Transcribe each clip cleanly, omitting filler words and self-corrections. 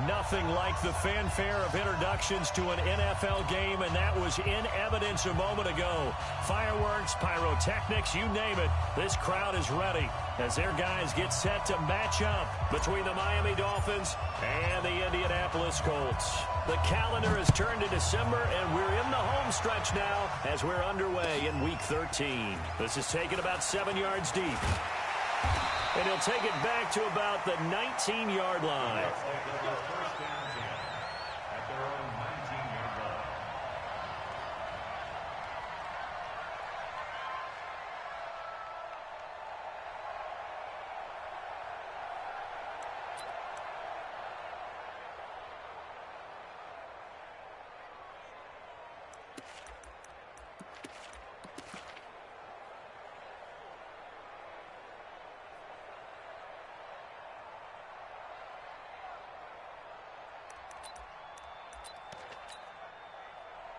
Nothing like the fanfare of introductions to an NFL game, and that was in evidence a moment ago. Fireworks, pyrotechnics, you name it. This crowd is ready as their guys get set to match up between the Miami Dolphins and the Indianapolis Colts. The calendar has turned to December, and we're in the home stretch now as we're underway in Week 13. This is taken about 7 yards deep. And he'll take it back to about the 19-yard line.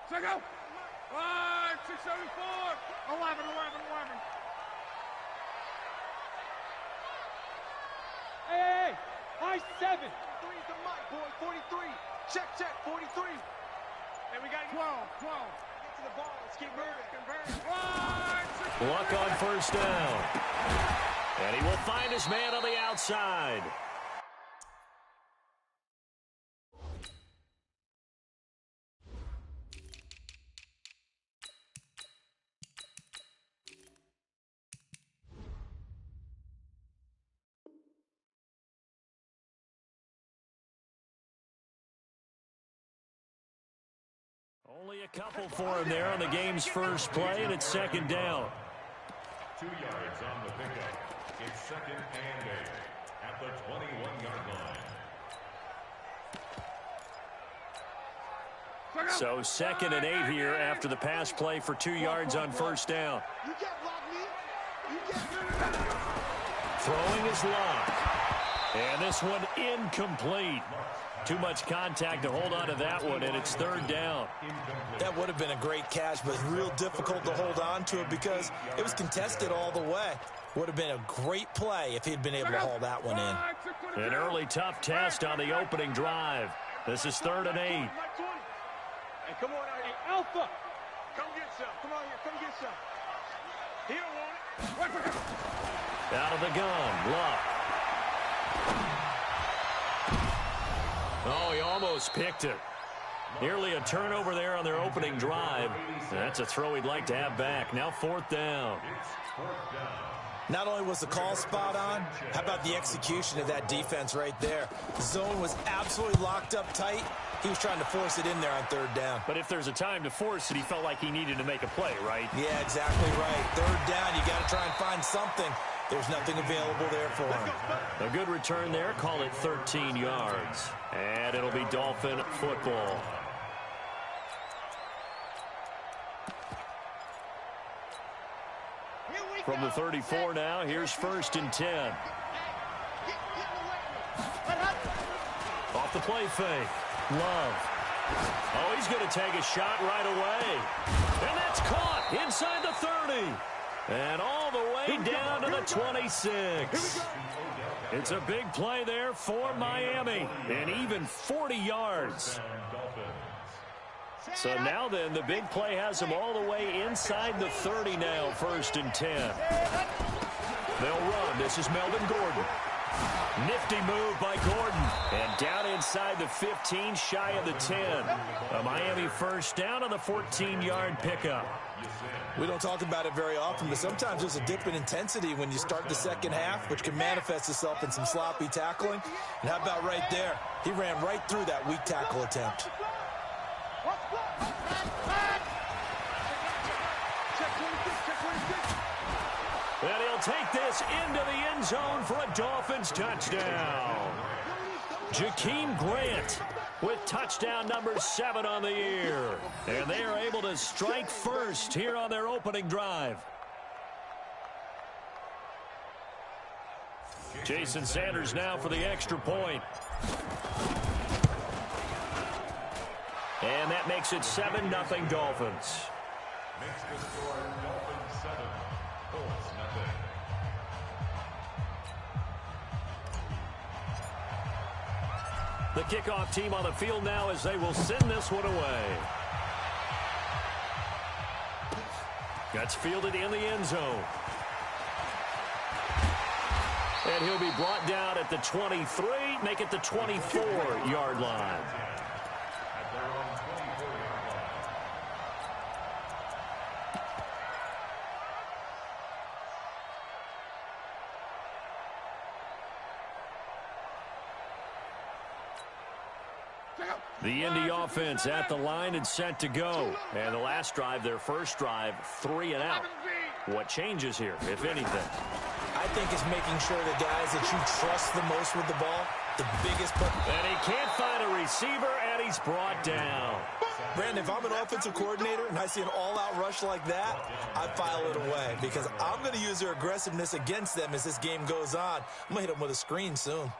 Check out. 674. 11. Hey, I-7. 43 is the mic, boy. 43. Check, 43. And we got 12. Get to the ball. Let's keep moving. Luck on first down. And he will find his man on the outside. Only a couple for him there on the game's first play, and it's second down. 2 yards on the pickup. It's 2nd and 8 at the 21-yard line. So 2nd and 8 here after the pass play for 2 yards on first down. You can't block me. Throwing his lock. And this one incomplete. Too much contact to hold on to that one, and it's 3rd down. That would have been a great catch, but real difficult to hold on to it because it was contested all the way. Would have been a great play if he'd been able to haul that one in. An early tough test on the opening drive. This is 3rd and 8. Hey, come on out here. Alpha. Come get some. Come on here. Come get some. He don't want it. Out of the gun, Luck. Oh, he almost picked it. Nearly a turnover there on their opening drive. That's a throw he'd like to have back. Now 4th down. Not only was the call spot on, how about the execution of that defense right there? The zone was absolutely locked up tight. He was trying to force it in there on 3rd down. But if there's a time to force it, he felt like he needed to make a play, right? Yeah, exactly right. 3rd down, you got to try and find something. There's nothing available there for him. A good return there. Call it 13 yards. And it'll be Dolphin football. From the 34 now, here's 1st and 10. Off the play fake. Love. Oh, he's going to take a shot right away. And that's caught inside the 30. And all the way down to the 26. It's a big play there for Miami. And even 40 yards. So now then, the big play has them all the way inside the 30 now, 1st and 10. They'll run. This is Melvin Gordon. Nifty move by Gordon. And down inside the 15, shy of the 10. A Miami first down on the 14-yard pickup. We don't talk about it very often, but sometimes there's a dip in intensity when you start the second half, which can manifest itself in some sloppy tackling. And how about right there? He ran right through that weak tackle attempt. And he'll take this into the end zone for a Dolphins touchdown. Jakeem Grant with touchdown number 7 on the year. And they are able to strike first here on their opening drive. Jason Sanders now for the extra point. And that makes it 7-0 Dolphins. Makes the score Dolphins 7, Colts nothing. The kickoff team on the field now as they will send this one away. That's fielded in the end zone. And he'll be brought down at the 23, make it the 24-yard line. The Indy offense at the line and set to go. And the last drive, their first drive, 3 and out. What changes here, if anything? I think it's making sure the guys that you trust the most with the ball, the biggest part. And he can't find a receiver, and he's brought down. Brandon, if I'm an offensive coordinator and I see an all-out rush like that, I file it away because I'm going to use their aggressiveness against them as this game goes on. I'm going to hit them with a screen soon.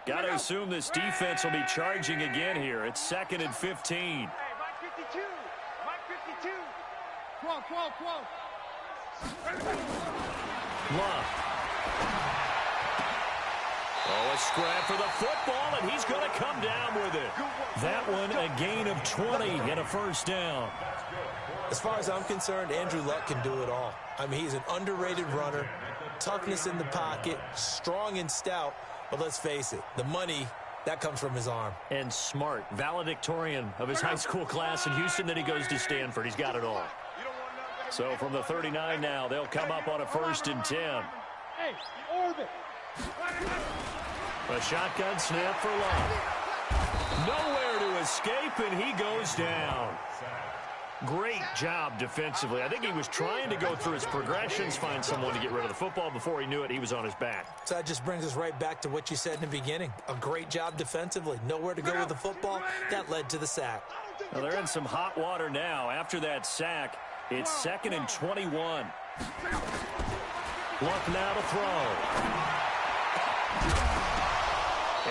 Got to assume this defense will be charging again here. It's 2nd and 15. Hey, Mike 52. Mike 52. 12. Love. Oh, a scrap for the football, and he's going to come down with it. That one, a gain of 20 and a first down. As far as I'm concerned, Andrew Luck can do it all. I mean, he's an underrated runner, toughness in the pocket, strong and stout. But let's face it, the money, that comes from his arm. And smart, valedictorian of his high school class in Houston. Then he goes to Stanford. He's got it all. So from the 39 now, they'll come up on a 1st and 10. Hey, orbit. A shotgun snap for Love. Nowhere to escape, and he goes down. Great job defensively. I think he was trying to go through his progressions, find someone to get rid of the football. Before he knew it, he was on his back. So that just brings us right back to what you said in the beginning. A great job defensively. Nowhere to go with the football. That led to the sack. Well, they're in some hot water now. After that sack, it's 2nd and 21. Luck now to throw.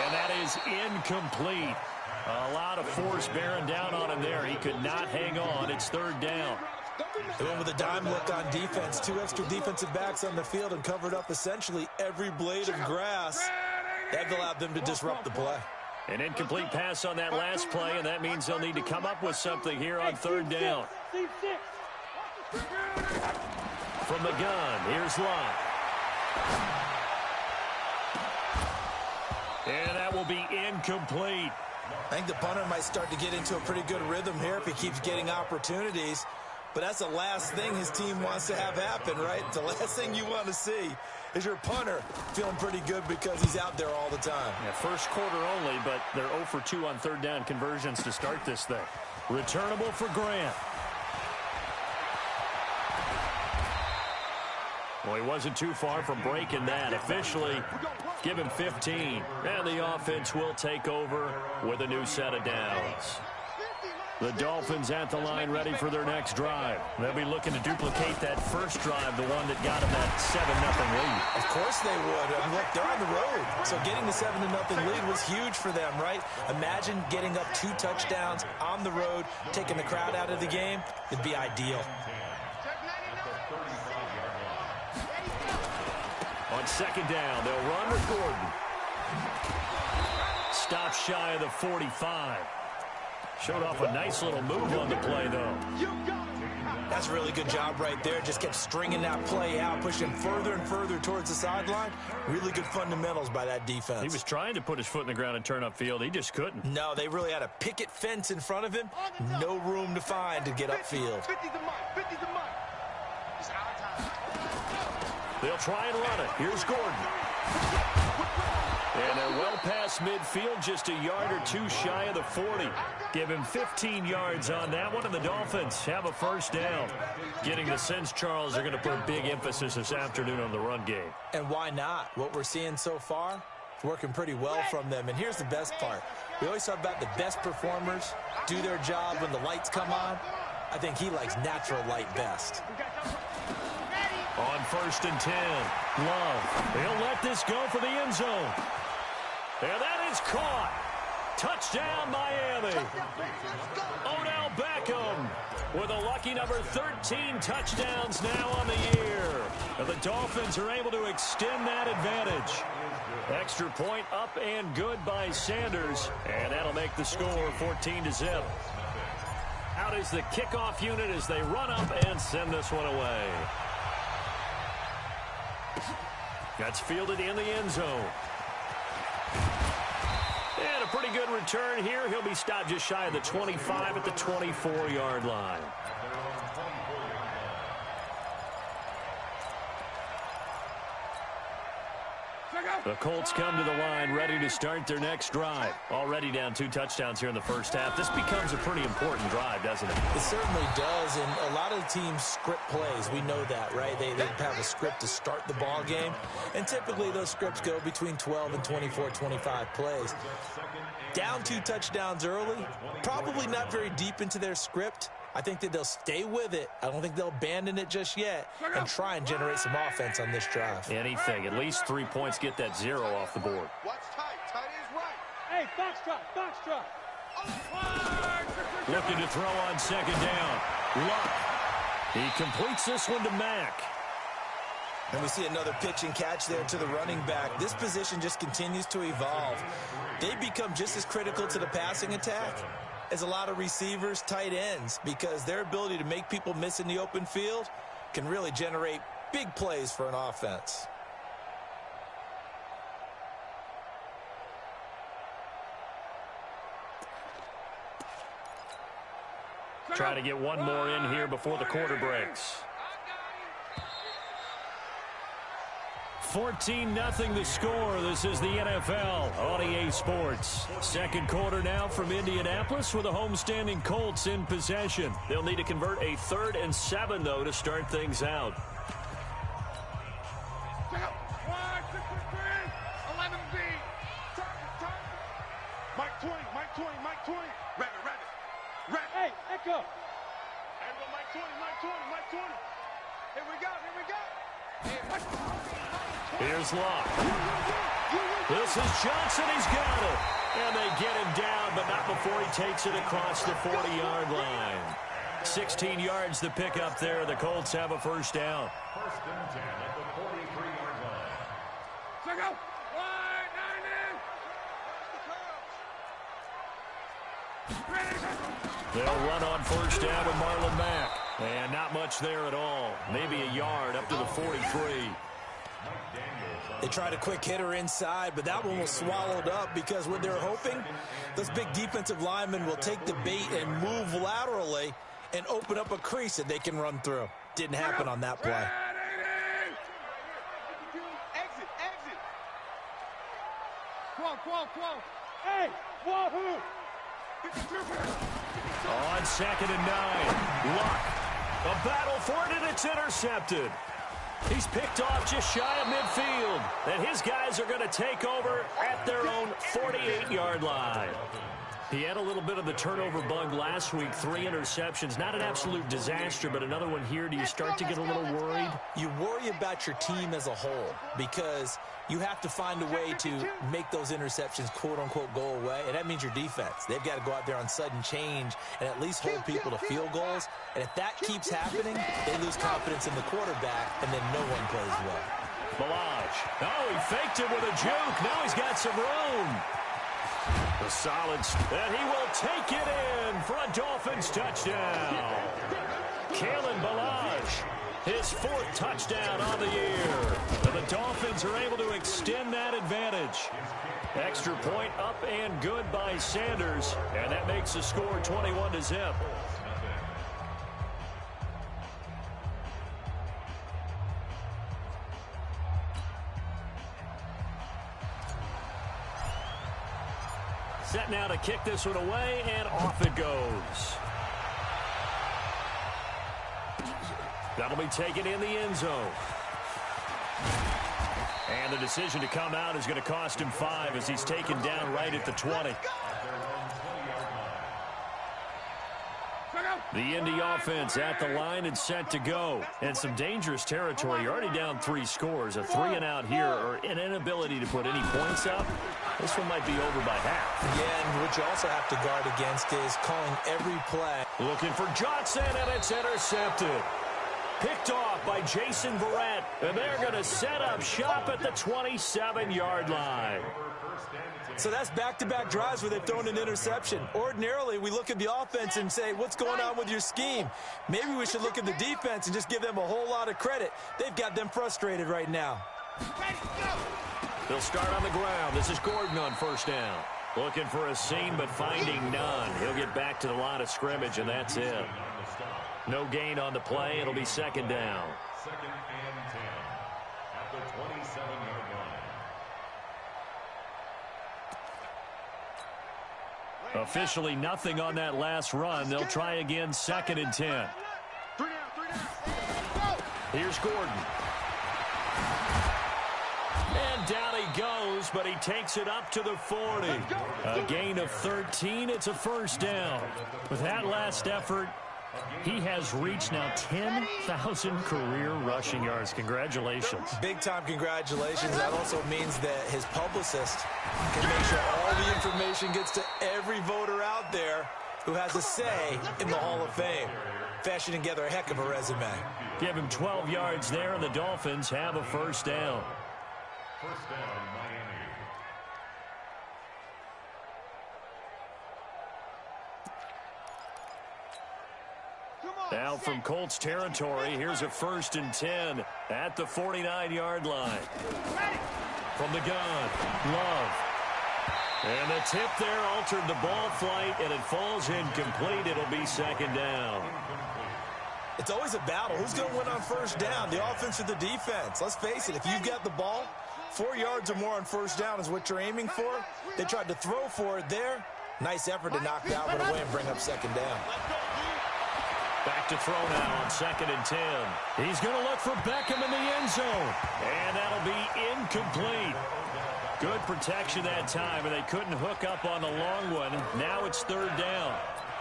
And that is incomplete. A lot of force bearing down on him there. He could not hang on. It's 3rd down. They went with a dime look on defense. 2 extra defensive backs on the field and covered up essentially every blade of grass. That allowed them to disrupt the play. An incomplete pass on that last play, and that means they'll need to come up with something here on 3rd down. From the gun, here's Love. And that will be incomplete. I think the punter might start to get into a pretty good rhythm here if he keeps getting opportunities. But that's the last thing his team wants to have happen, right? The last thing you want to see is your punter feeling pretty good because he's out there all the time. Yeah, first quarter only, but they're 0 for 2 on 3rd down conversions to start this thing. Returnable for Grant. Well, he wasn't too far from breaking that. Officially, give him 15. And the offense will take over with a new set of downs. The Dolphins at the line ready for their next drive. They'll be looking to duplicate that first drive, the one that got them that 7-0 lead. Of course they would. I mean, look, they're on the road. So getting the 7-0 lead was huge for them, right? Imagine getting up 2 touchdowns on the road, taking the crowd out of the game. It'd be ideal. On 2nd down, they'll run with Gordon. Stop shy of the 45. Showed off a nice little move on the play, though. That's a really good job right there. Just kept stringing that play out, pushing further and further towards the sideline. Really good fundamentals by that defense. He was trying to put his foot in the ground and turn upfield. He just couldn't. No, they really had a picket fence in front of him. No room to find to get upfield. 50 the mark. 50 the mark. It's our time. They'll try and run it. Here's Gordon. And they're well past midfield, just a yard or 2 shy of the 40. Give him 15 yards on that one, and the Dolphins have a first down. Getting the sense, Charles, they're going to put big emphasis this afternoon on the run game. And why not? What we're seeing so far, it's working pretty well from them. And here's the best part. We always talk about the best performers do their job when the lights come on. I think he likes natural light best. On 1st and 10, Love. He'll let this go for the end zone. And that is caught. Touchdown, Miami. Odell Beckham with a lucky number 13 touchdowns now on the year. And the Dolphins are able to extend that advantage. Extra point up and good by Sanders. And that'll make the score 14-0. Out is the kickoff unit as they run up and send this one away. That's fielded in the end zone. And a pretty good return here. He'll be stopped just shy of the 25 at the 24-yard line. The Colts come to the line ready to start their next drive. Already down 2 touchdowns here in the first half. This becomes a pretty important drive, doesn't it? It certainly does, and a lot of the teams script plays. We know that, right? They have a script to start the ball game, and typically those scripts go between 12 and 24, 25 plays. Down 2 touchdowns early, probably not very deep into their script. I think that they'll stay with it. I don't think they'll abandon it just yet and try and generate some offense on this drive. Anything. At least 3 points, get that 0 off the board. Watch tight. Tight is right. Hey, foxtrot, foxtrot. Looking to throw on second down. Luck. He completes this one to Mack. And we see another pitch and catch there to the running back. This position just continues to evolve. They become just as critical to the passing attack as a lot of receivers, tight ends, because their ability to make people miss in the open field can really generate big plays for an offense. Try to get one more in here before the quarter breaks. 14-0 the score. This is the NFL on EA Sports. Second quarter now from Indianapolis with the homestanding Colts in possession. They'll need to convert a 3rd and 7, though, to start things out. 11B. Mike 20, Mike 20, Mike 20. Rabbit. Hey, Echo. And go Mike 20, Mike 20, Mike 20. Here we go. Here's Locke. This is Johnson. He's got it. And they get him down, but not before he takes it across the 40-yard line. 16 yards the pickup there. The Colts have a first down. First and 10 at the 43-yard line. Check out. They'll run on first down with Marlon Mack. And not much there at all. Maybe a yard up to the 43. They tried a quick hitter inside, but that one was swallowed up because what they're hoping, those big defensive linemen will take the bait and move laterally and open up a crease that they can run through. Didn't happen on that play. Exit. 12. Hey, wahoo. On 2nd and 9. Luck. A battle for it, and it's intercepted. He's picked off just shy of midfield. And his guys are going to take over at their own 48-yard line. He had a little bit of the turnover bug last week. 3 interceptions. Not an absolute disaster, but another one here. Do you start to get a little worried? You worry about your team as a whole because you have to find a way to make those interceptions, quote-unquote, go away, and that means your defense. They've got to go out there on sudden change and at least hold people to field goals, and if that keeps happening, they lose confidence in the quarterback, and then no one plays well. Balaj. Oh, he faked it with a juke. Now he's got some room. The solid, and he will take it in for a Dolphins touchdown. Kalen Balaj, his 4th touchdown on the year. And the Dolphins are able to extend that advantage. Extra point up and good by Sanders, and that makes the score 21-0. Set now to kick this one away, and off it goes. That'll be taken in the end zone. And the decision to come out is going to cost him 5 as he's taken down right at the 20. The Indy offense at the line and set to go. And some dangerous territory. You're already down 3 scores. A 3-and-out here or an inability to put any points up. This one might be over by half. Yeah, and what you also have to guard against is calling every play. Looking for Johnson, and it's intercepted. Picked off by Jason Verrett. And they're going to set up shop at the 27-yard line. So that's back-to-back drives where they've thrown an interception. Ordinarily, we look at the offense and say, what's going on with your scheme? Maybe we should look at the defense and just give them a whole lot of credit. They've got them frustrated right now. They'll start on the ground. This is Gordon on first down. Looking for a seam, but finding none. He'll get back to the line of scrimmage, and that's it. No gain on the play. It'll be second down. Second and 10 at the 27-yard line. Officially nothing on that last run. They'll try again, second and 10. Here's Gordon. And down he goes, but he takes it up to the 40. A gain of 13. It's a first down. With that last effort, he has reached now 10,000 career rushing yards. Congratulations. Big-time congratulations. That also means that his publicist can make sure all the information gets to every voter out there who has a say in the Hall of Fame. Fashioning together a heck of a resume. Give him 12 yards there, and the Dolphins have a first down. First down, Miami. Now from Colts territory, here's a first and 10 at the 49-yard line. From the gun, Love. And the tip there altered the ball flight, and it falls incomplete. It'll be second down. It's always a battle. Who's going to win on first down, the offense or the defense? Let's face it, if you've got the ball, 4 yards or more on first down is what you're aiming for. They tried to throw for it there. Nice effort to knock that one away and bring up second down. Back to throw now on second and 10. He's going to look for Beckham in the end zone. And that'll be incomplete. Good protection that time, and they couldn't hook up on the long one. Now it's third down.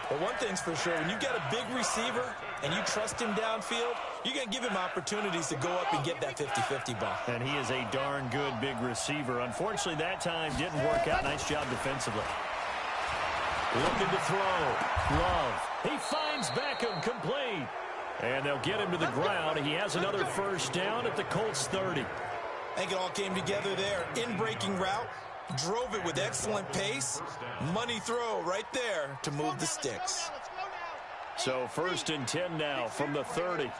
But one thing's for sure, when you've got a big receiver and you trust him downfield, you're going to give him opportunities to go up and get that 50-50 ball. And he is a darn good big receiver. Unfortunately, that time didn't work out. Nice job defensively. Looking to throw. Love. He finds Beckham complete. And they'll get him to the ground. He has another first down at the Colts 30. I think it all came together there. In-breaking route. Drove it with excellent pace. Money throw right there to move the sticks. So first and 10 now from the 30.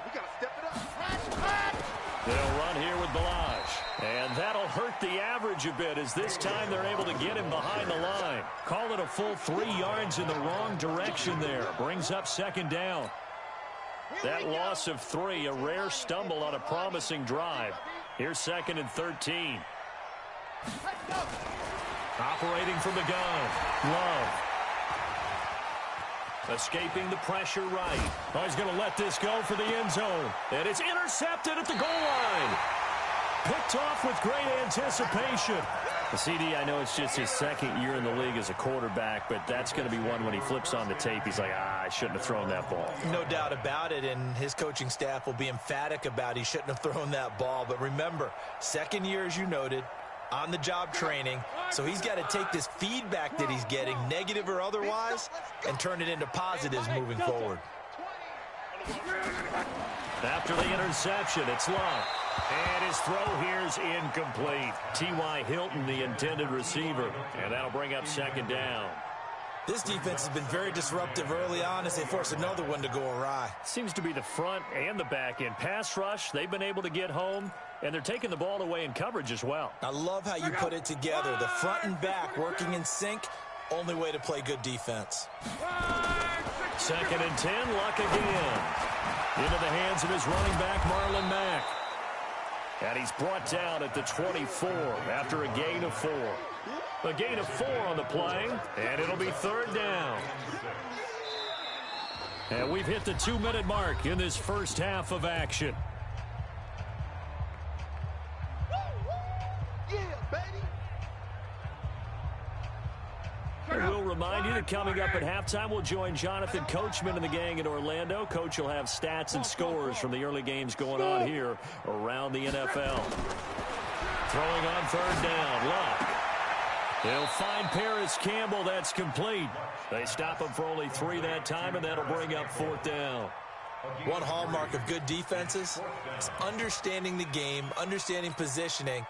They'll run here with Balaj. And that'll hurt the average a bit as this time they're able to get him behind the line. Call it a full 3 yards in the wrong direction there. Brings up second down. That loss of 3, a rare stumble on a promising drive. Here's second and 13. Operating from the gun. Love. Escaping the pressure right. Oh, he's going to let this go for the end zone. And it's intercepted at the goal line. Picked off with great anticipation. The CD, I know it's just his second year in the league as a quarterback, but that's going to be one when he flips on the tape. He's like, I shouldn't have thrown that ball. No doubt about it, and his coaching staff will be emphatic about he shouldn't have thrown that ball. But remember, second year, as you noted, on-the-job training, so he's got to take this feedback that he's getting, negative or otherwise, and turn it into positives moving forward. After the interception, it's Love. And his throw here's incomplete. T.Y. Hilton, the intended receiver, and that'll bring up second down. This defense has been very disruptive early on as they force another one to go awry. Seems to be the front and the back end. Pass rush, they've been able to get home, and they're taking the ball away in coverage as well. I love how you put it together. The front and back working in sync, only way to play good defense. Second and 10, Luck again. Into the hands of his running back, Marlon Mack. And he's brought down at the 24 after a gain of 4. A gain of 4 on the play, and it'll be third down. And we've hit the 2-minute mark in this first half of action. We'll remind you that coming up at halftime, we'll join Jonathan Coachman and the gang in Orlando. Coach will have stats and scores from the early games going on here around the NFL. Throwing on third down, Luck. He'll find Paris Campbell. That's complete. They stop him for only 3 that time, and that'll bring up fourth down. One hallmark of good defenses is understanding the game, understanding positioning,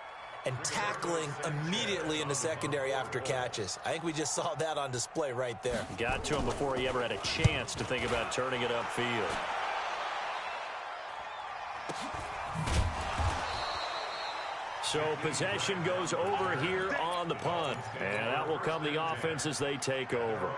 and tackling immediately in the secondary after catches. I think we just saw that on display right there. Got to him before he ever had a chance to think about turning it upfield. So possession goes over here on the punt. And that will come the offense as they take over.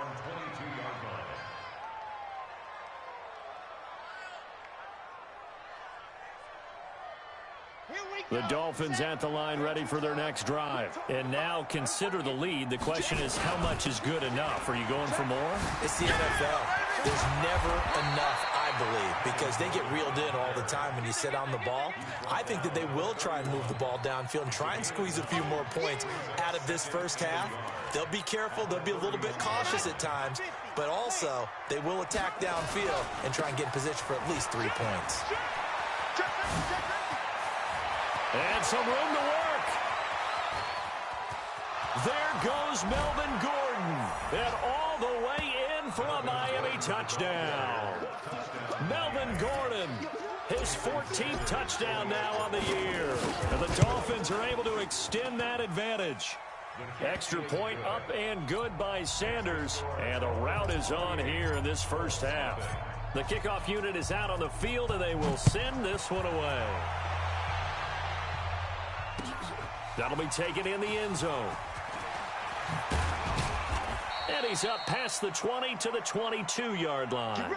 The Dolphins at the line ready for their next drive. And now consider the lead. The question is, how much is good enough? Are you going for more? It's the NFL. There's never enough, I believe, because they get reeled in all the time when you sit on the ball. I think that they will try and move the ball downfield and try and squeeze a few more points out of this first half. They'll be careful. They'll be a little bit cautious at times, but also they will attack downfield and try and get in position for at least 3 points. And some room to work. There goes Melvin Gordon. And all the way in for a Miami touchdown. Melvin Gordon, his 14th touchdown now on the year. And the Dolphins are able to extend that advantage. Extra point up and good by Sanders. And the route is on here in this first half. The kickoff unit is out on the field, and they will send this one away. That'll be taken in the end zone. And he's up past the 20 to the 22-yard line.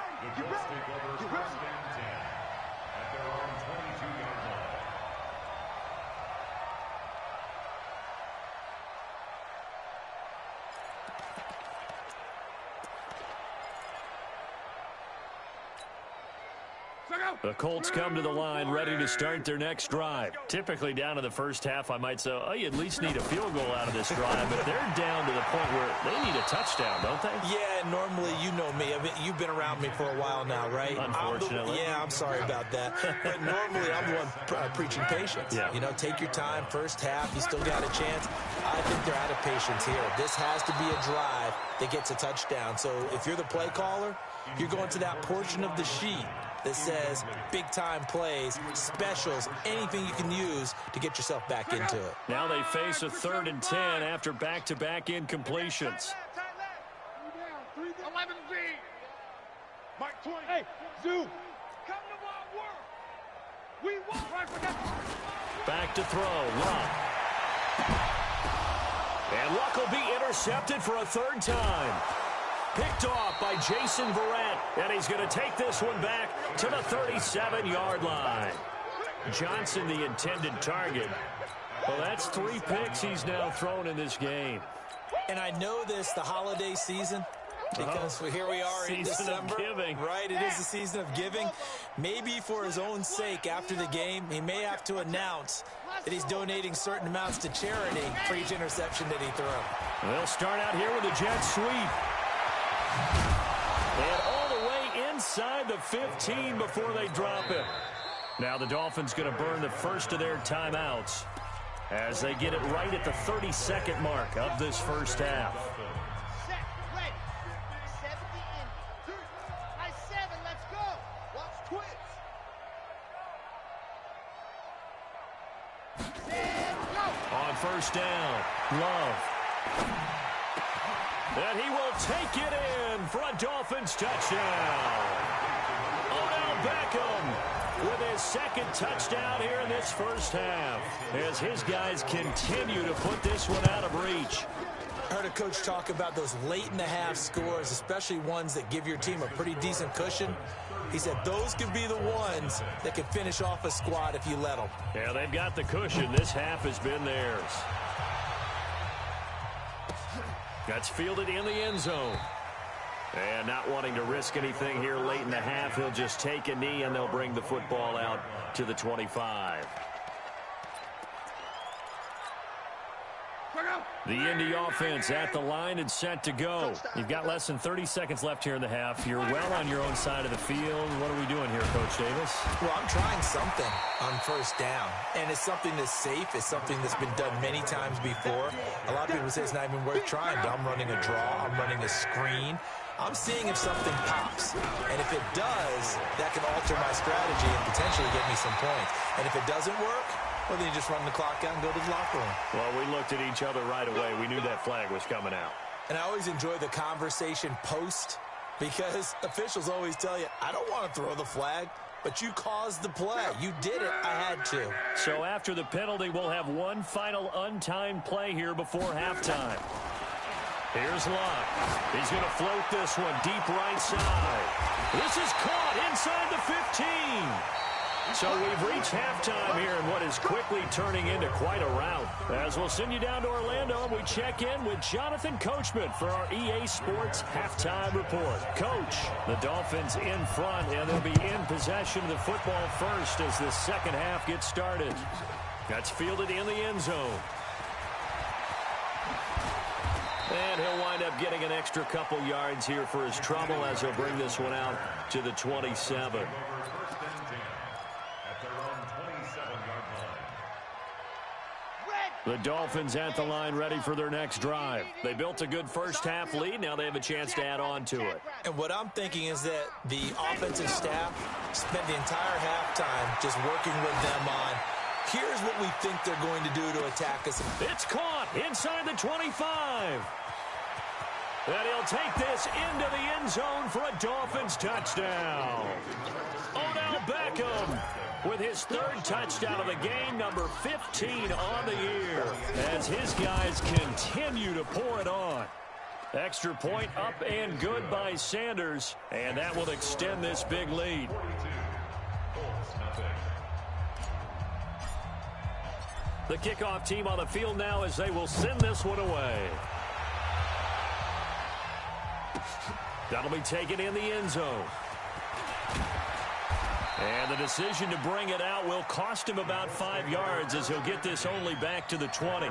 The Colts come to the line ready to start their next drive. Typically down to the first half, I might say, oh, you at least need a field goal out of this drive. But they're down to the point where they need a touchdown, don't they? Yeah, normally, you know me. I mean, you've been around me for a while now, right? Unfortunately. I'm sorry about that. But normally, I'm the one preaching patience. Yeah. You know, take your time. First half, you still got a chance. I think they're out of patience here. This has to be a drive that gets a touchdown. So if you're the play caller, you're going to that portion of the sheet that says big-time plays, specials, anything you can use to get yourself back into it. Now they face a 3rd and 10 after back-to-back incompletions. 11B. Mike 20. Hey, Zoo. Come to our work. We won't. Right for that. Back to throw, Luck. And Luck will be intercepted for a 3rd time. Picked off by Jason Verrett, and he's going to take this one back to the 37-yard line. Johnson, the intended target. Well, that's 3 picks he's now thrown in this game. And I know this, the holiday season, because here we are in December. Season of giving. Right, it is the season of giving. Maybe for his own sake, after the game, he may have to announce that he's donating certain amounts to charity for each interception that he threw. They'll start out here with a jet sweep. And all the way inside the 15 before they drop it. Now the Dolphins going to burn the first of their timeouts as they get it right at the 32nd mark of this first half. Set. Ready. 70 in. High 7. Let's go. Watch twins. Set. Go. On first down, Love. And he will take it in for a Dolphins touchdown. Odell Beckham with his 2nd touchdown here in this first half as his guys continue to put this one out of reach. I heard a coach talk about those late-in-the-half scores, especially ones that give your team a pretty decent cushion. He said those could be the ones that can finish off a squad if you let them. Yeah, they've got the cushion. This half has been theirs. That's fielded in the end zone. And not wanting to risk anything here late in the half, he'll just take a knee and they'll bring the football out to the 25. The Indy offense at the line and set to go. You've got less than 30 seconds left here in the half. You're well on your own side of the field. What are we doing here, Coach Davis? Well, I'm trying something on first down, and it's something that's safe. It's something that's been done many times before. A lot of people say it's not even worth trying, but I'm running a draw. I'm running a screen. I'm seeing if something pops, and if it does, that can alter my strategy and potentially get me some points. And if it doesn't work, well, then you just run the clock out and go to the locker room. Well, we looked at each other right away. We knew that flag was coming out. And I always enjoy the conversation post because officials always tell you, I don't want to throw the flag, but you caused the play. You did it. I had to. So after the penalty, we'll have one final untimed play here before halftime. Here's Locke. He's going to float this one deep right side. This is caught inside the 15. So we've reached halftime here in what is quickly turning into quite a rout. As we'll send you down to Orlando, we check in with Jonathan Coachman for our EA Sports Halftime Report. Coach, the Dolphins in front, and they'll be in possession of the football first as the second half gets started. That's fielded in the end zone. And he'll wind up getting an extra couple yards here for his trouble as he'll bring this one out to the 27. The Dolphins at the line ready for their next drive. They built a good first half lead. Now they have a chance to add on to it. And what I'm thinking is that the offensive staff spent the entire halftime just working with them on, here's what we think they're going to do to attack us. It's caught inside the 25. And he'll take this into the end zone for a Dolphins touchdown. Odell Beckham with his third touchdown of the game, number 15 on the year, as his guys continue to pour it on. Extra point up and good by Sanders, and that will extend this big lead. The kickoff team on the field now as they will send this one away. That'll be taken in the end zone. And the decision to bring it out will cost him about 5 yards as he'll get this only back to the 20.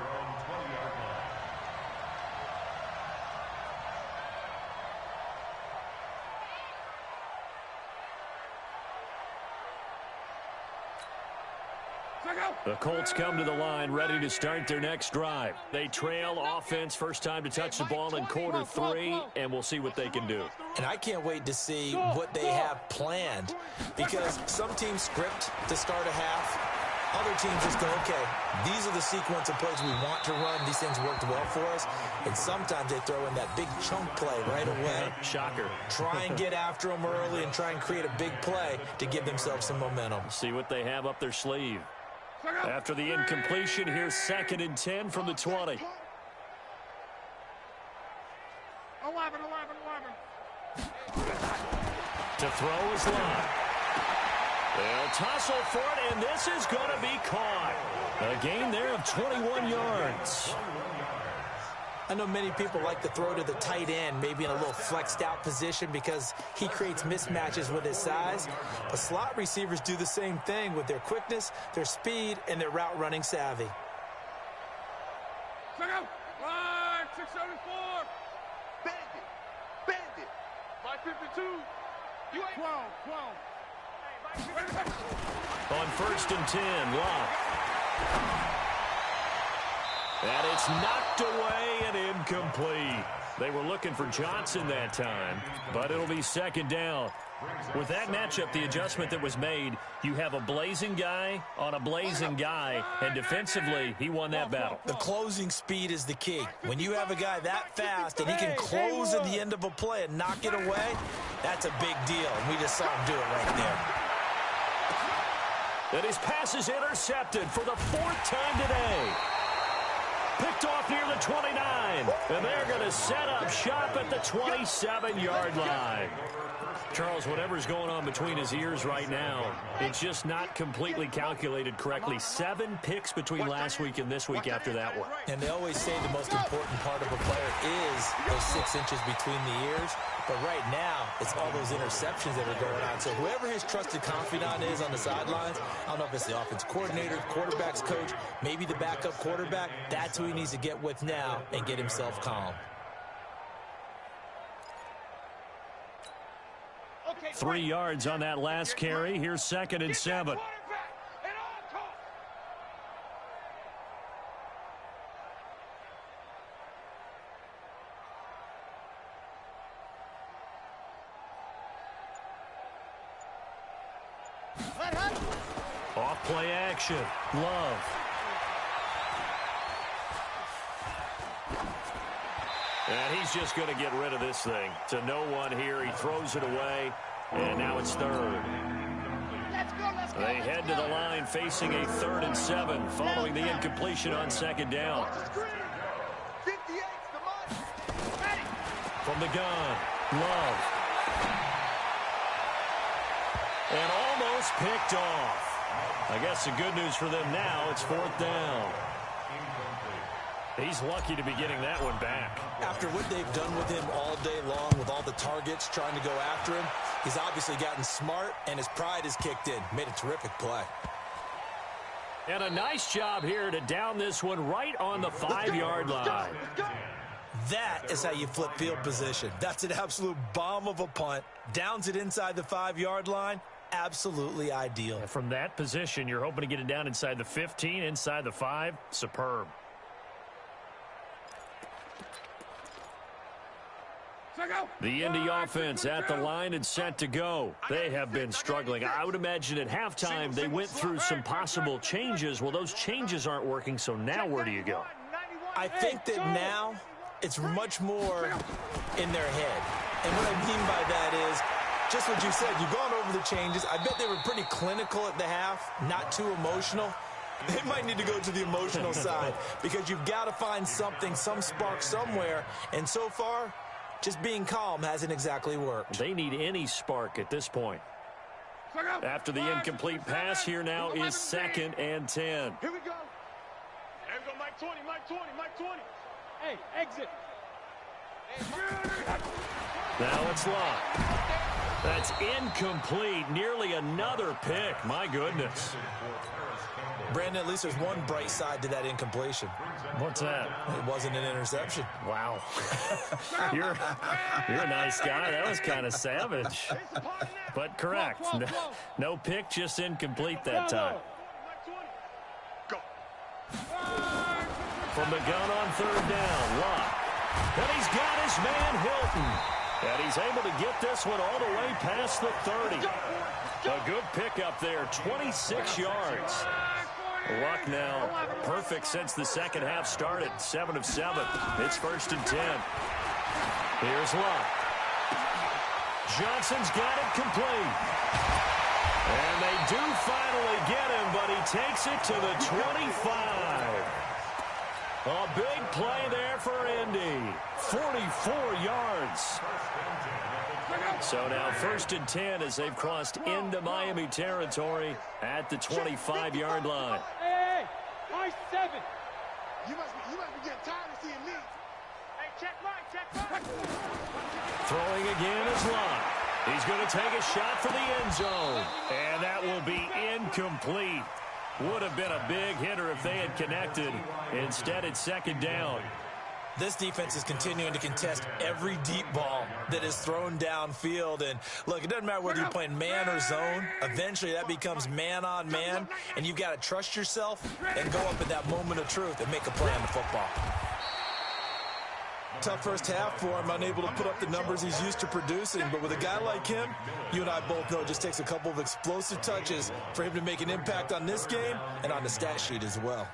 The Colts come to the line ready to start their next drive. They trail offense, first time to touch the ball in quarter 3, and we'll see what they can do. And I can't wait to see what they have planned, because some teams script to start a half. Other teams just go, okay, these are the sequence of plays we want to run. These things worked well for us. And sometimes they throw in that big chunk play right away. Shocker. Try and get after them early and try and create a big play to give themselves some momentum. See what they have up their sleeve. After the incompletion, here's 2nd and 10 from the 20. 11. To throw is Locke. They'll tussle for it, and this is going to be caught. A gain there of 21 yards. I know many people like to throw to the tight end, maybe in a little flexed out position because he creates mismatches with his size. But slot receivers do the same thing with their quickness, their speed, and their route running savvy. Line 674. Bandit. 552. You ain't 12. On 1st and 10, Locke. And it's knocked away and incomplete. They were looking for Johnson that time, but it'll be 2nd down. With that matchup, the adjustment that was made, you have a blazing guy on a blazing guy, and defensively, he won that battle. The closing speed is the key. When you have a guy that fast and he can close at the end of a play and knock it away, that's a big deal, and we just saw him do it right there. And his pass is intercepted for the 4th time today. Picked off near the 29. And they're going to set up shop at the 27-yard line. Charles, whatever's going on between his ears right now, it's just not completely calculated correctly. 7 picks between last week and this week after that one. And they always say the most important part of a player is those 6 inches between the ears. But right now, it's all those interceptions that are going on. So whoever his trusted confidant is on the sidelines, I don't know if it's the offense coordinator, quarterback's coach, maybe the backup quarterback, that's who he needs to get with now and get himself calm. 3 yards on that last carry. Here's 2nd and 7. Off play action. Love. And he's just going to get rid of this thing. To no one here. He throws it away. And now it's 3rd. They head to the line facing a 3rd and 7 following the incompletion on 2nd down. From the gun, Love. And almost picked off. I guess the good news for them now, it's 4th down. He's lucky to be getting that one back. After what they've done with him all day long, with all the targets trying to go after him, he's obviously gotten smart, and his pride has kicked in. Made a terrific play. And a nice job here to down this one right on the 5-yard line. That is how you flip field position. That's an absolute bomb of a punt. Downs it inside the 5-yard line. Absolutely ideal. And from that position, you're hoping to get it down inside the 15, inside the 5. Superb. The Indy offense at the line and set to go. They have been struggling. I would imagine at halftime they went through some possible changes. Well, those changes aren't working, so now where do you go? I think that now it's much more in their head. And what I mean by that is just what you said. You've gone over the changes. I bet they were pretty clinical at the half, not too emotional. They might need to go to the emotional side because you've got to find something, some spark somewhere. And so far, just being calm hasn't exactly worked. They need any spark at this point. After the incomplete pass, here now is 2nd and 10. Here we go. There we go, Mike 20, Mike 20, Mike 20. Hey, exit. Now it's locked. That's incomplete. Nearly another pick. My goodness. Brandon, at least there's one bright side to that incompletion. What's that? It wasn't an interception. Wow. You're a nice guy. That was kind of savage. But correct. No pick, just incomplete that time. From the gun on 3rd down, Locke. And he's got his man Hilton. And he's able to get this one all the way past the 30. A good pickup there, 26 yards. Luck now perfect since the second half started. 7 of 7. It's 1st and 10. Here's Luck. Johnson's got it complete. And they do finally get him, but he takes it to the 25. A big play there for Indy. 44 yards. So now 1st and 10 as they've crossed into Miami territory at the 25-yard line. Hey, my 7. You must be getting tired of seeing me. Hey, check Mike. Throwing again is Locke. He's going to take a shot for the end zone. And that will be incomplete. Would have been a big hitter if they had connected. Instead, it's 2nd down. This defense is continuing to contest every deep ball that is thrown downfield. And, look, it doesn't matter whether you're playing man or zone. Eventually, that becomes man-on-man, and you've got to trust yourself and go up at that moment of truth and make a play on the football. Tough first half for him, unable to put up the numbers he's used to producing. But with a guy like him, you and I both know it just takes a couple of explosive touches for him to make an impact on this game and on the stat sheet as well.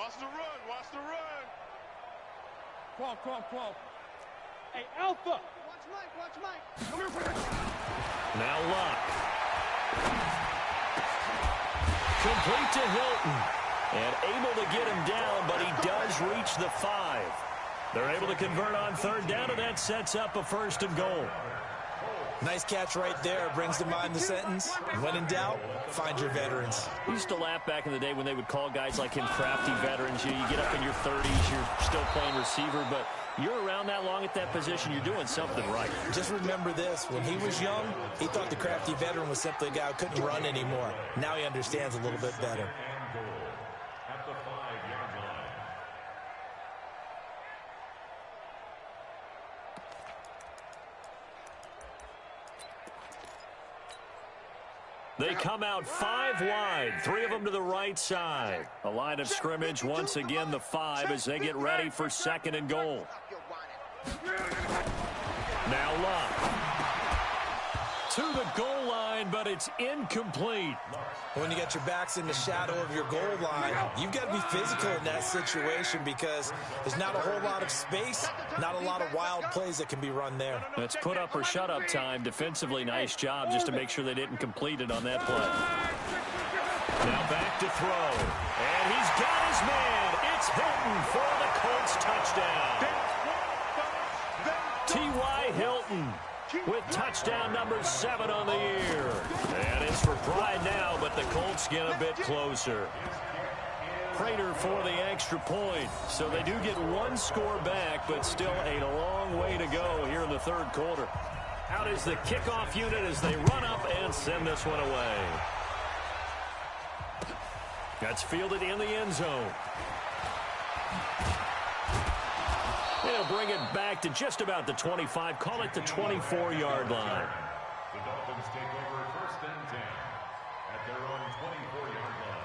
Watch the run. Watch the run. Come on. Hey, Alpha. Watch Mike. Come here for that. Now Luck. Complete to Hilton. And able to get him down, but he does reach the 5. They're able to convert on third down, and that sets up a 1st and goal. Nice catch right there. Brings to mind the sentence, when in doubt, find your veterans. We used to laugh back in the day when they would call guys like him crafty veterans. You get up in your 30s, you're still playing receiver, but you're around that long at that position, you're doing something right. Just remember this. When he was young, he thought the crafty veteran was simply a guy who couldn't run anymore. Now he understands a little bit better. At the 5-yard line. They come out 5 wide, 3 of them to the right side. A line of scrimmage, once again the 5 as they get ready for 2nd and goal. Now Luck. To the goal line, but it's incomplete. When you get your backs in the shadow of your goal line, you've got to be physical in that situation because there's not a whole lot of space, not a lot of wild plays that can be run there. It's put up or shut up time. Defensively, nice job just to make sure they didn't complete it on that play. Now back to throw. And he's got his man. It's Hilton for the Colts touchdown. T.Y. Hilton with touchdown number 7 on the year. And it's for pride now, but the Colts get a bit closer. Prater for the extra point. So they do get 1 score back, but still a long way to go here in the 3rd quarter. Out is the kickoff unit as they run up and send this one away. That's fielded in the end zone. They'll bring it back to just about the 25. Call it the 24-yard line. The Dolphins take over 1st and 10 at their own 24-yard line.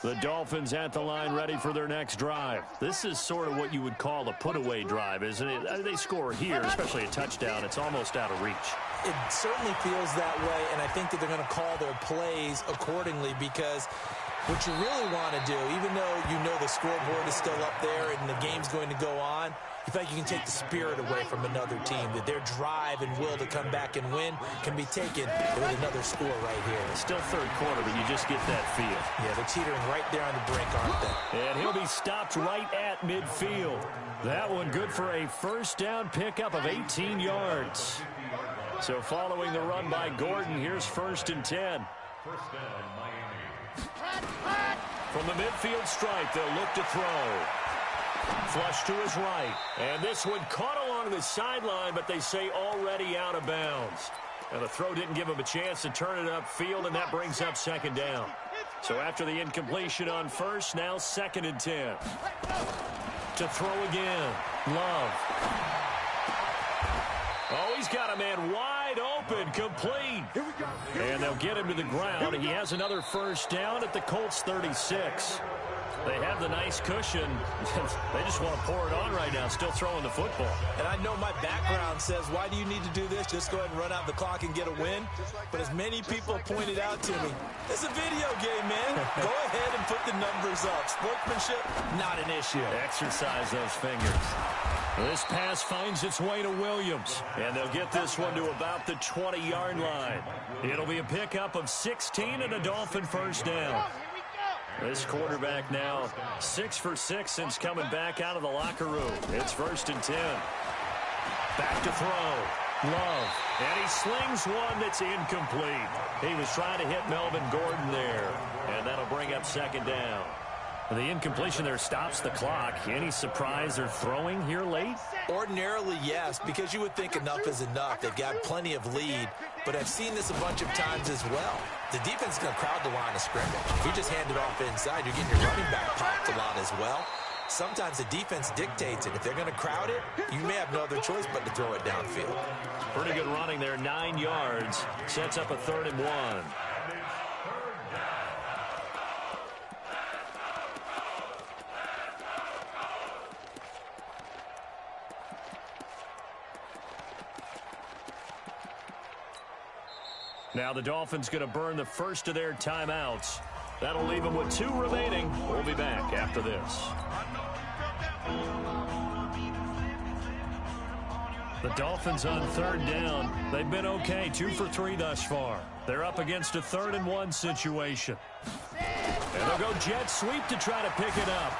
The Dolphins at the line ready for their next drive. This is sort of what you would call a put-away drive, isn't it? They score here, especially a touchdown. It's almost out of reach. It certainly feels that way, and I think that they're going to call their plays accordingly because what you really want to do, even though you know the scoreboard is still up there and the game's going to go on, you feel like you can take the spirit away from another team, that their drive and will to come back and win can be taken with another score right here. It's still 3rd quarter, but you just get that feel. Yeah, they're teetering right there on the brink, aren't they? And he'll be stopped right at midfield. That one good for a 1st down pickup of 18 yards. So following the run by Gordon, here's 1st and 10. 1st down, Miami. From the midfield stripe, they'll look to throw. Flush to his right. And this one caught along the sideline, but they say already out of bounds. And the throw didn't give him a chance to turn it upfield, and that brings up 2nd down. So after the incompletion on 1st, now 2nd and 10. To throw again. Love. Oh, he's got a man wide open, complete. And they'll get him to the ground. He has another 1st down at the Colts 36. They have the nice cushion. They just want to pour it on right now, still throwing the football. And I know my background says, why do you need to do this? Just go ahead and run out the clock and get a win. But as many people pointed out to me, it's a video game, man. Go ahead and put the numbers up. Sportsmanship, not an issue. Exercise those fingers. This pass finds its way to Williams. And they'll get this one to about the 20-yard line. It'll be a pickup of 16 and a Dolphin 1st down. This quarterback now 6 for 6 since coming back out of the locker room. It's 1st and 10. Back to throw. Love. And he slings one that's incomplete. He was trying to hit Melvin Gordon there. And that'll bring up 2nd down. The incompletion there stops the clock. Any surprise they're throwing here late? Ordinarily, yes, because you would think enough is enough. They've got plenty of lead, but I've seen this a bunch of times as well. The defense is going to crowd the line of scrimmage. If you just hand it off inside, you're getting your running back popped a lot as well. sometimes the defense dictates it. If they're going to crowd it, you may have no other choice but to throw it downfield. Pretty good running there, 9 yards. Sets up a 3rd and 1. Now the Dolphins going to burn the first of their timeouts. That'll leave them with 2 remaining. We'll be back after this. The Dolphins on 3rd down. They've been okay, 2 for 3 thus far. They're up against a 3rd and 1 situation. And they'll go jet sweep to try to pick it up.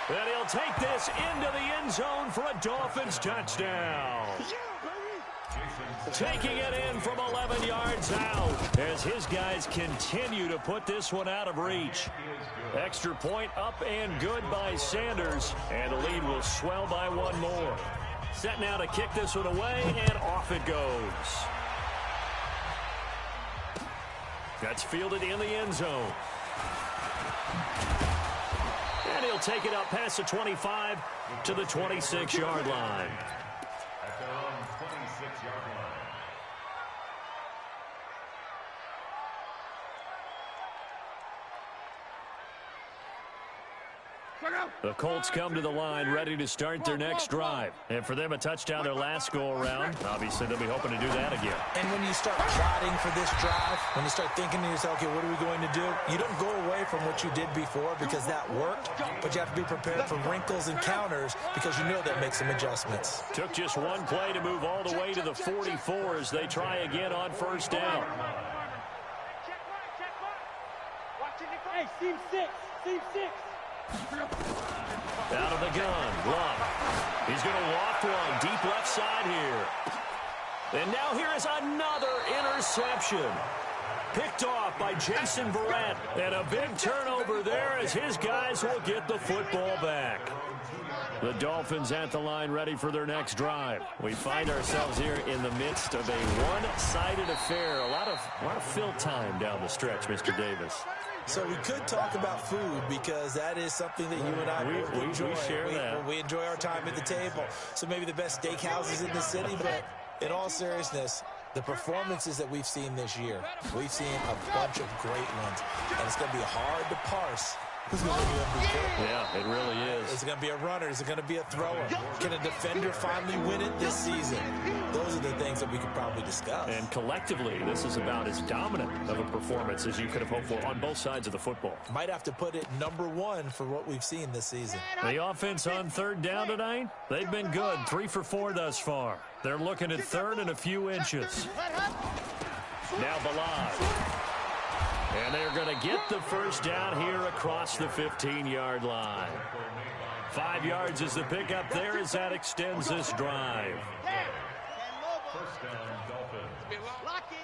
And he'll take this into the end zone for a Dolphins touchdown. Taking it in from 11 yards out as his guys continue to put this one out of reach. Extra point up and good by Sanders, and the lead will swell by 1 more. Set now to kick this one away, and off it goes. That's fielded in the end zone. And he'll take it up past the 25 to the 26-yard line. At their own 26-yard line. The Colts come to the line ready to start their next drive. And for them, a touchdown their last go-around. Obviously, they'll be hoping to do that again. And when you start plotting for this drive, when you start thinking to yourself, okay, what are we going to do? You don't go away from what you did before because that worked, but you have to be prepared for wrinkles and counters because you know that makes some adjustments. Took just 1 play to move all the way to the 44 as they try again on 1st down. Hey, seam 6. Seam 6. Out of the gun, Love. He's going to loft one deep left side here. And now here is another interception. Picked off by Jason Verrett. And a big turnover there as his guys will get the football back. The Dolphins at the line ready for their next drive. We find ourselves here in the midst of a one-sided affair. A lot of fill time down the stretch, Mr. Davis. So we could talk about food because that is something that you and I really enjoy. We share that. We enjoy our time at the table. So maybe the best steakhouses in the city, but in all seriousness, the performances that we've seen this year, we've seen a bunch of great ones. And it's going to be hard to parse who's going to win the MVP. Yeah, it really is. Is it going to be a runner? Is it going to be a thrower? Can a defender finally win it this season? Those are the things that we could probably discuss. And collectively, this is about as dominant of a performance as you could have hoped for on both sides of the football. Might have to put it #1 for what we've seen this season. The offense on 3rd down tonight, they've been good. 3 for 4 thus far. They're looking at 3rd and a few inches. Now Balaj. And they're going to get the first down here across the 15-yard line. 5 yards is the pickup there as that extends this drive. First down, Dolphins. Lock it.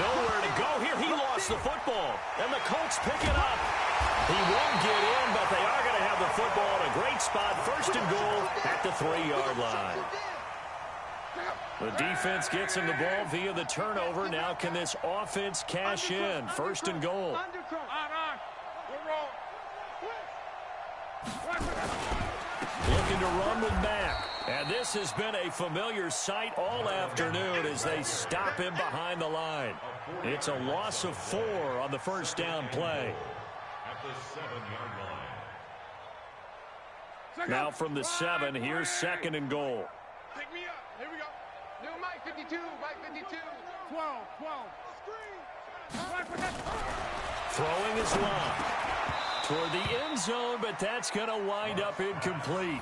Nowhere to go here. He lost the football. And the Colts pick it up. He won't get in, but they are going to have the football in a great spot. 1st and goal at the 3-yard line. The defense gets him the ball via the turnover. Now can this offense cash in? 1st and goal. Looking to run with Mack. And this has been a familiar sight all afternoon as they stop him behind the line. It's a loss of 4 on the 1st down play. At the 7-yard line. Now from the 7, here's 2nd and goal. Pick me up. Here we go. New Mike 52. Mike 52. 12. Screen. Throwing is long. Toward the end zone, but that's going to wind up incomplete.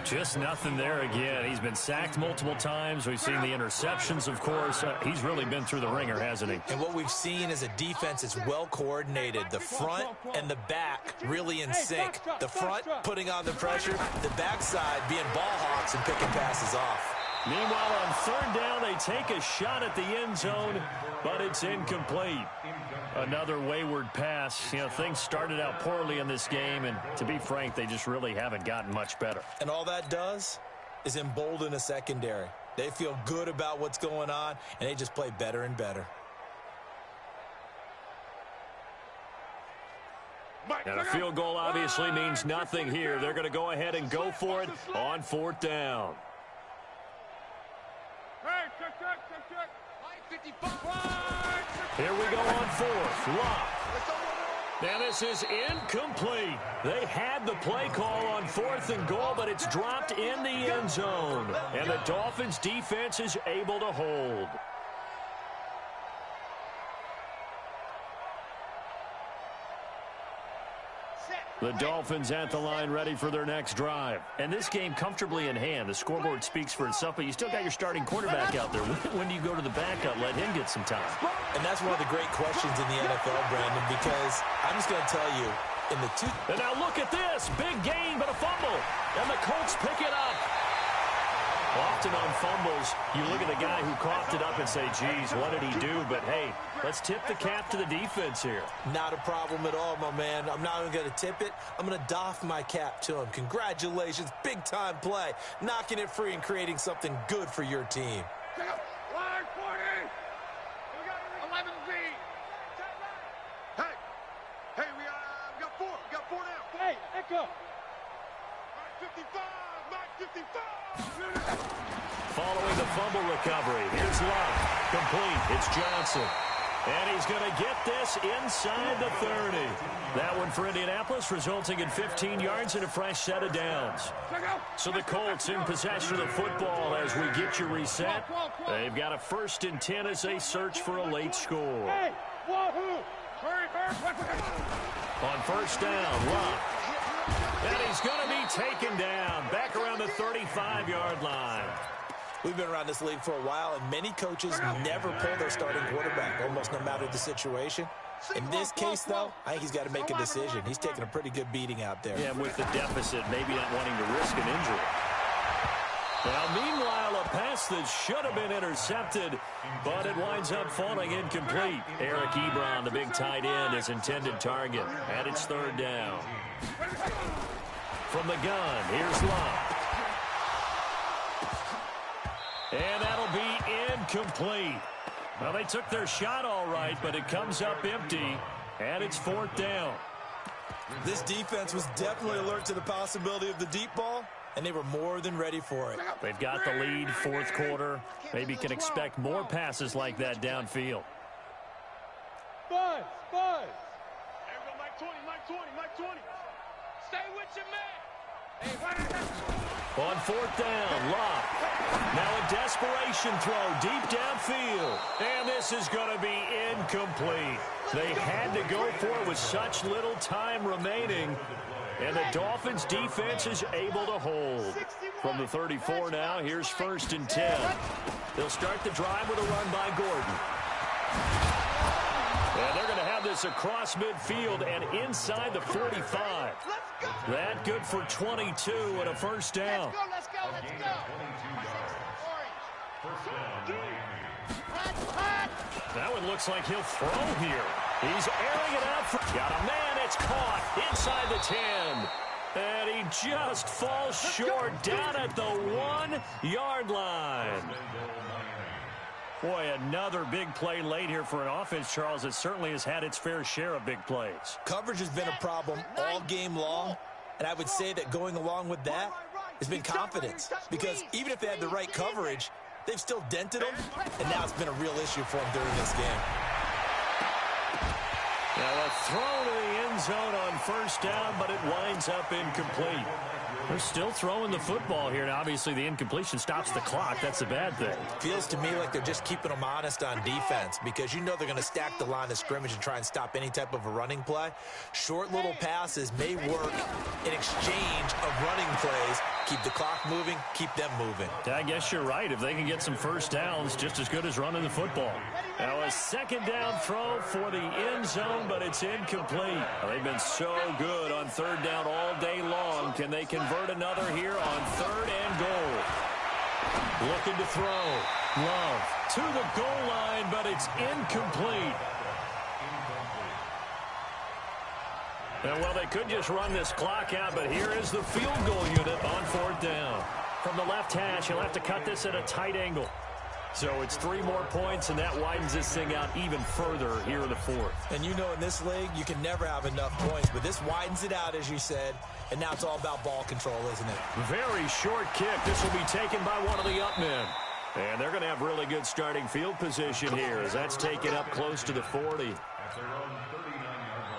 Just nothing there again. He's been sacked multiple times. We've seen the interceptions, of course. He's really been through the ringer, hasn't he? And what we've seen is a defense that's well coordinated. The front and the back really in sync. The front putting on the pressure, the backside being ball hawks and picking passes off. Meanwhile, on 3rd down, they take a shot at the end zone, but it's incomplete. Another wayward pass. You know, things started out poorly in this game, and to be frank, they just really haven't gotten much better. And all that does is embolden a secondary. They feel good about what's going on, and they just play better and better. And a field goal obviously means nothing here. They're going to go ahead and go for it on 4th down. Here we go on 4th. Lock. Now this is incomplete. They had the play call on 4th and goal, but it's dropped in the end zone. And the Dolphins defense is able to hold. The Dolphins at the line ready for their next drive. And this game comfortably in hand. The scoreboard speaks for itself, but you still got your starting quarterback out there. When do you go to the backup? Let him get some time. And that's one of the great questions in the NFL, Brandon, because I'm just going to tell you, in the two... And now look at this. Big gain, but a fumble. And the Colts pick it up. Often on fumbles, you look at the guy who coughed it up and say, geez, what did he do? But, hey, let's tip the cap to the defense here. Not a problem at all, my man. I'm not even going to tip it. I'm going to doff my cap to him. Congratulations. Big-time play. Knocking it free and creating something good for your team. Line 40. 11 V. Hey, we got 4. We got 4 now. Hey, Echo. All right, 55. Mike, 55. Following the fumble recovery, here's Love. Complete. It's Johnson. And he's going to get this inside the 30. That one for Indianapolis, resulting in 15 yards and a fresh set of downs. So the Colts in possession of the football as we get you reset. They've got a 1st and 10 as they search for a late score. Hey, wahoo! On 1st down, Love. And he's going to be taken down back around the 35-yard line. We've been around this league for a while, and many coaches never pull their starting quarterback, almost no matter the situation. In this case, though, I think he's got to make a decision. He's taking a pretty good beating out there. Yeah, with the deficit, maybe not wanting to risk an injury. Now, meanwhile, a pass that should have been intercepted, but it winds up falling incomplete. Eric Ebron, the big tight end, his intended target. And it's 3rd down. From the gun, here's Love. And that'll be incomplete. Well, they took their shot all right, but it comes up empty, and it's 4th down. This defense was definitely alert to the possibility of the deep ball, and they were more than ready for it. They've got the lead, 4th quarter. Maybe can expect more passes like that downfield. Buzz! There we go, Mike 20, Mike 20, Mike 20. Stay with your man. On 4th down, Love. Now a desperation throw deep downfield. And this is going to be incomplete. They had to go for it with such little time remaining. And the Dolphins defense is able to hold. From the 34 now, here's 1st and 10. They'll start the drive with a run by Gordon. And they're going to have this across midfield and inside the 45. That good for 22 and a 1st down. Let's go. That one looks like he'll throw here. He's airing it out. Got a man. It's caught inside the 10. And he just falls short down at the 1-yard line. Boy, another big play late here for an offense, Charles. It certainly has had its fair share of big plays. Coverage has been a problem all game long, and I would say that going along with that has been confidence. Because even if they had the right coverage, they've still dented them, and now it's been a real issue for them during this game. Now a throw to the end zone on 1st down, but it winds up incomplete. They're still throwing the football here, and obviously the incompletion stops the clock. That's a bad thing. Feels to me like they're just keeping them honest on defense because you know they're going to stack the line of scrimmage and try and stop any type of a running play. Short little passes may work in exchange of running plays. Keep the clock moving, keep them moving. I guess you're right. If they can get some 1st downs, just as good as running the football. Now a 2nd down throw for the end zone, but it's incomplete. They've been so good on 3rd down all day long. Can they convert another here on 3rd and goal? Looking to throw. Love to the goal line, but it's incomplete. And, well, they could just run this clock out, but here is the field goal unit on 4th down. From the left hash, he'll have to cut this at a tight angle. So it's 3 more points, and that widens this thing out even further here in the fourth. And you know in this league, you can never have enough points, but this widens it out, as you said, and now it's all about ball control, isn't it? Very short kick. This will be taken by one of the up men. And they're going to have really good starting field position here as that's taken up close to the 40. That's their own 39-yard line.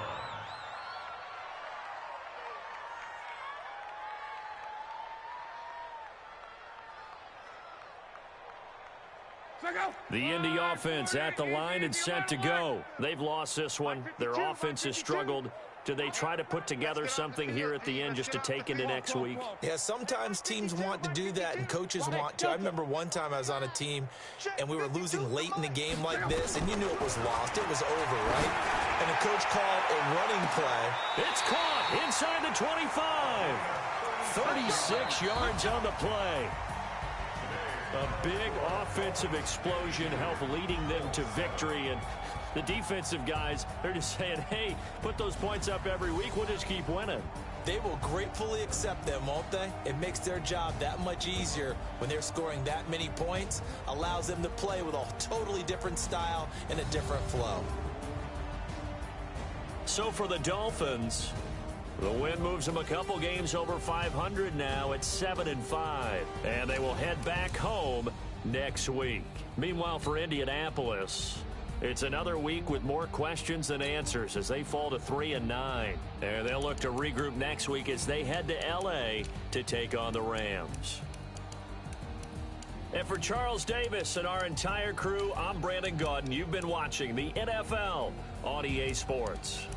The Indy offense at the line and set to go. They've lost this one. Their offense has struggled. Do they try to put together something here at the end just to take into next week? Yeah, sometimes teams want to do that and coaches want to. I remember one time I was on a team and we were losing late in the game like this, and you knew it was lost. It was over, right? And the coach called a running play. It's caught inside the 25. 36 yards on the play. A big offensive explosion helped leading them to victory. And the defensive guys, they're just saying, hey, put those points up every week. We'll just keep winning. They will gratefully accept them, won't they? It makes their job that much easier when they're scoring that many points. Allows them to play with a totally different style and a different flow. So for the Dolphins, the win moves them a couple games over 500 now at 7-5. And they will head back home next week. Meanwhile, for Indianapolis, it's another week with more questions than answers as they fall to 3-9. And they'll look to regroup next week as they head to L.A. to take on the Rams. And for Charles Davis and our entire crew, I'm Brandon Gaudin. You've been watching the NFL on EA Sports.